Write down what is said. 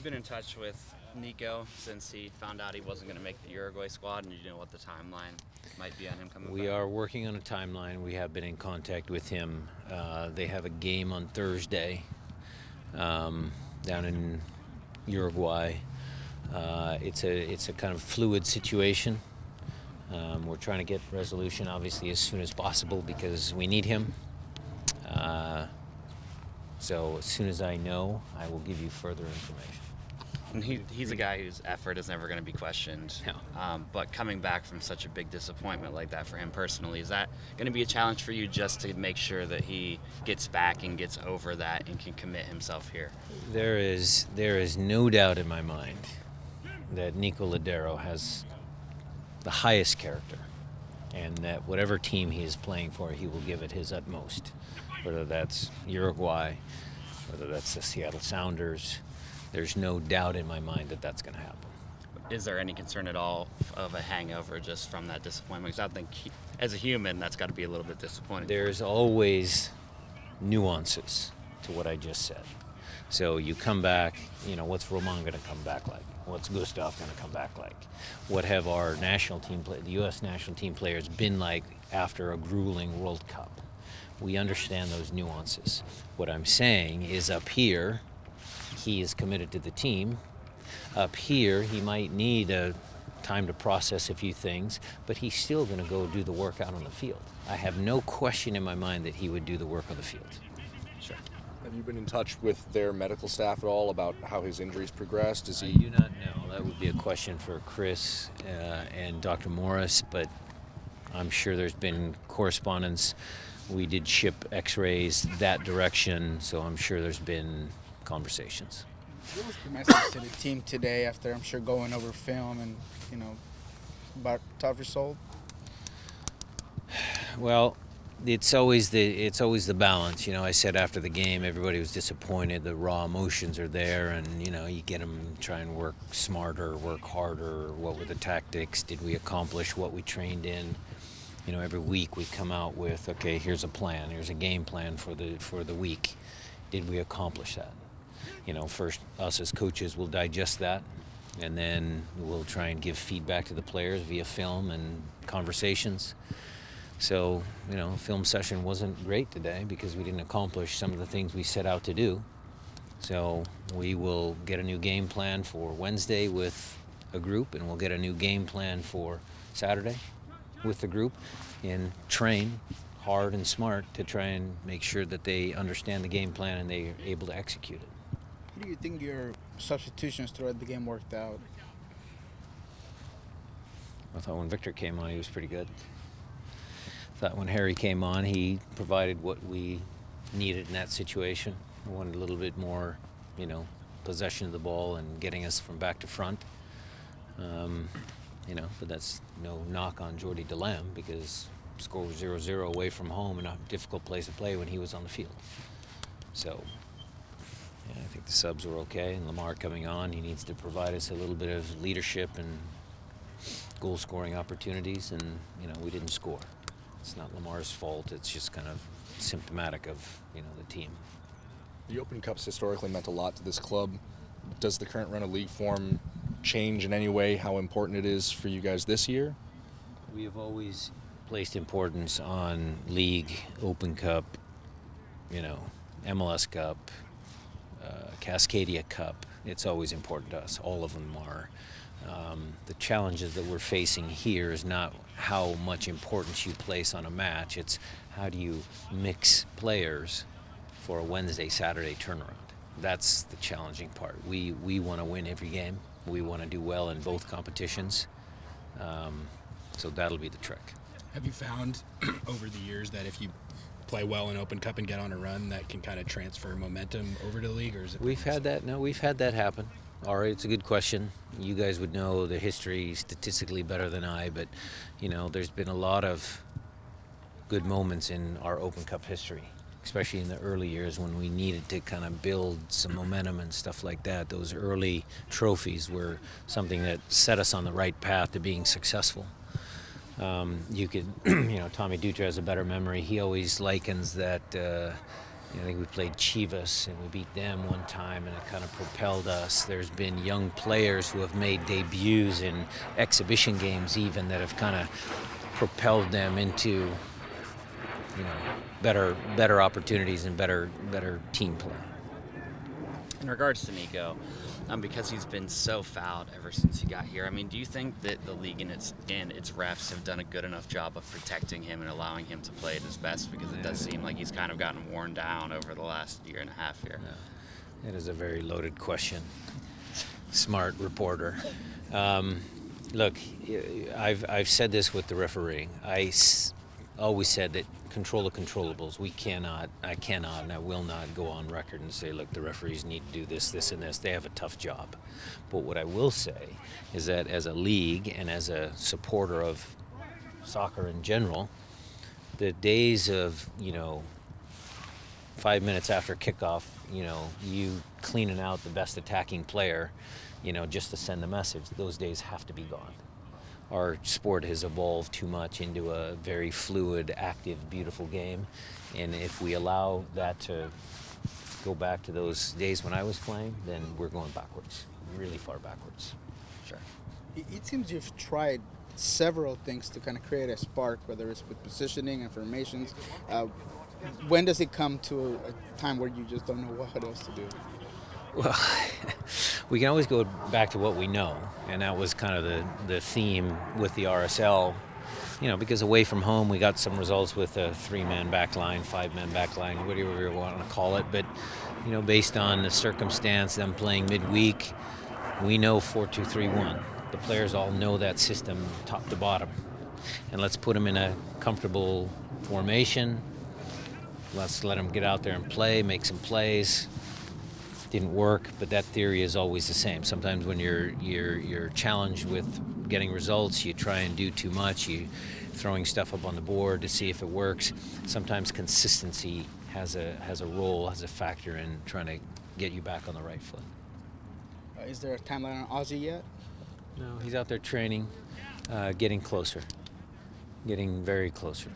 been in touch with Nikko since he found out he wasn't going to make the Uruguay squad, and you know what the timeline might be on him coming back? We are working on a timeline. We have been in contact with him. They have a game on Thursday down in Uruguay. It's a kind of fluid situation. We're trying to get resolution, obviously, as soon as possible because we need him. So as soon as I know, I will give you further information. And he's a guy whose effort is never going to be questioned. No. But coming back from such a big disappointment like that for him personally, is that going to be a challenge for you just to make sure that he gets back and gets over that and can commit himself here? There is no doubt in my mind that Nicolás Lodeiro has the highest character, and that whatever team he is playing for, he will give it his utmost. Whether that's Uruguay, whether that's the Seattle Sounders, there's no doubt in my mind that that's going to happen. Is there any concern at all of a hangover just from that disappointment? Because I think as a human, that's got to be a little bit disappointing. There's always nuances to what I just said. So you come back, what's Roman going to come back like? What's Gustav going to come back like? What have our national team, the U.S. national team players been like after a grueling World Cup? We understand those nuances. What I'm saying is up here, he is committed to the team. Up here, he might need time to process a few things, but he's still going to go do the work out on the field. I have no question in my mind that he would do the work on the field. Sure. Have you been in touch with their medical staff at all about how his injuries progressed? I do not know. That would be a question for Chris and Dr. Morris, but I'm sure there's been correspondence. We did ship x-rays that direction, so I'm sure there's been conversations. What was the message to the team today after, I'm sure, going over film and, about tough result? Well, it's always the balance. I said after the game, everybody was disappointed. The raw emotions are there, and you get them try and work smarter, work harder. What were the tactics? Did we accomplish what we trained in? Every week we come out with, okay, here's a plan, here's a game plan for the week. Did we accomplish that? First, us as coaches will digest that, and then we'll try and give feedback to the players via film and conversations. So, film session wasn't great today because we didn't accomplish some of the things we set out to do. So we will get a new game plan for Wednesday with a group, and we'll get a new game plan for Saturday with the group, and train hard and smart to try and make sure that they understand the game plan and they're able to execute it. How do you think your substitutions throughout the game worked out? I thought when Victor came on, he was pretty good. I thought when Harry came on, he provided what we needed in that situation. We wanted a little bit more, possession of the ball and getting us from back to front. But that's no knock on Jordi Delam because score was 0-0 away from home and a difficult place to play when he was on the field. So, yeah, I think the subs were okay, and Lamar coming on, he needs to provide us a little bit of leadership and goal-scoring opportunities, and, we didn't score. It's not Lamar's fault, it's just kind of symptomatic of, the team. The Open Cup's historically meant a lot to this club. Does the current run of league form change in any way how important it is for you guys this year? We have always placed importance on league, Open Cup, MLS Cup, Cascadia Cup. It's always important to us. All of them are. The challenges that we're facing here is not how much importance you place on a match. It's how do you mix players for a Wednesday, Saturday turnaround. That's the challenging part. We want to win every game. We want to do well in both competitions. So that'll be the trick. Have you found over the years that if you play well in Open Cup and get on a run, that can kind of transfer momentum over to the league, or is it? We've had that. No, we've had that happen. All right, it's a good question. You guys would know the history statistically better than I, but there's been a lot of good moments in our Open Cup history, especially in the early years when we needed to kind of build some momentum and stuff like that. Those early trophies were something that set us on the right path to being successful. You could, Tommy Dutra has a better memory. He always likens that I think we played Chivas and we beat them one time, and it kind of propelled us. There's been young players who have made debuts in exhibition games even that have kind of propelled them into, better opportunities and better team play. In regards to Nikko, because he's been so fouled ever since he got here, I mean, do you think that the league and its refs have done a good enough job of protecting him and allowing him to play at his best? Because it does seem like he's kind of gotten worn down over the last year and a half here. Yeah. It is a very loaded question. Smart reporter. Look, I've said this with the refereeing. Always said that control the controllables. I cannot, and I will not go on record and say, look, the referees need to do this, this, and this. They have a tough job. But what I will say is that as a league and as a supporter of soccer in general, the days of, 5 minutes after kickoff, you cleaning out the best attacking player, just to send the message, those days have to be gone. Our sport has evolved too much into a very fluid, active, beautiful game. And if we allow that to go back to those days when I was playing, then we're going backwards, really far backwards. Sure. It seems you've tried several things to kind of create a spark, whether it's with positioning and formations. When does it come to a time where you just don't know what else to do? Well, we can always go back to what we know, and that was kind of the theme with the RSL, because away from home we got some results with a 3-man back line, 5-man back line, whatever you want to call it, but, based on the circumstance, them playing midweek, we know 4-2-3-1. The players all know that system top to bottom, and let's put them in a comfortable formation. Let's let them get out there and play, make some plays. Didn't work, but that theory is always the same. Sometimes when you're challenged with getting results, you try and do too much. You throwing stuff up on the board to see if it works. Sometimes consistency has a role, has a factor in trying to get you back on the right foot. Is there a timeline on Ozzy yet? No, he's out there training, getting closer, getting very closer.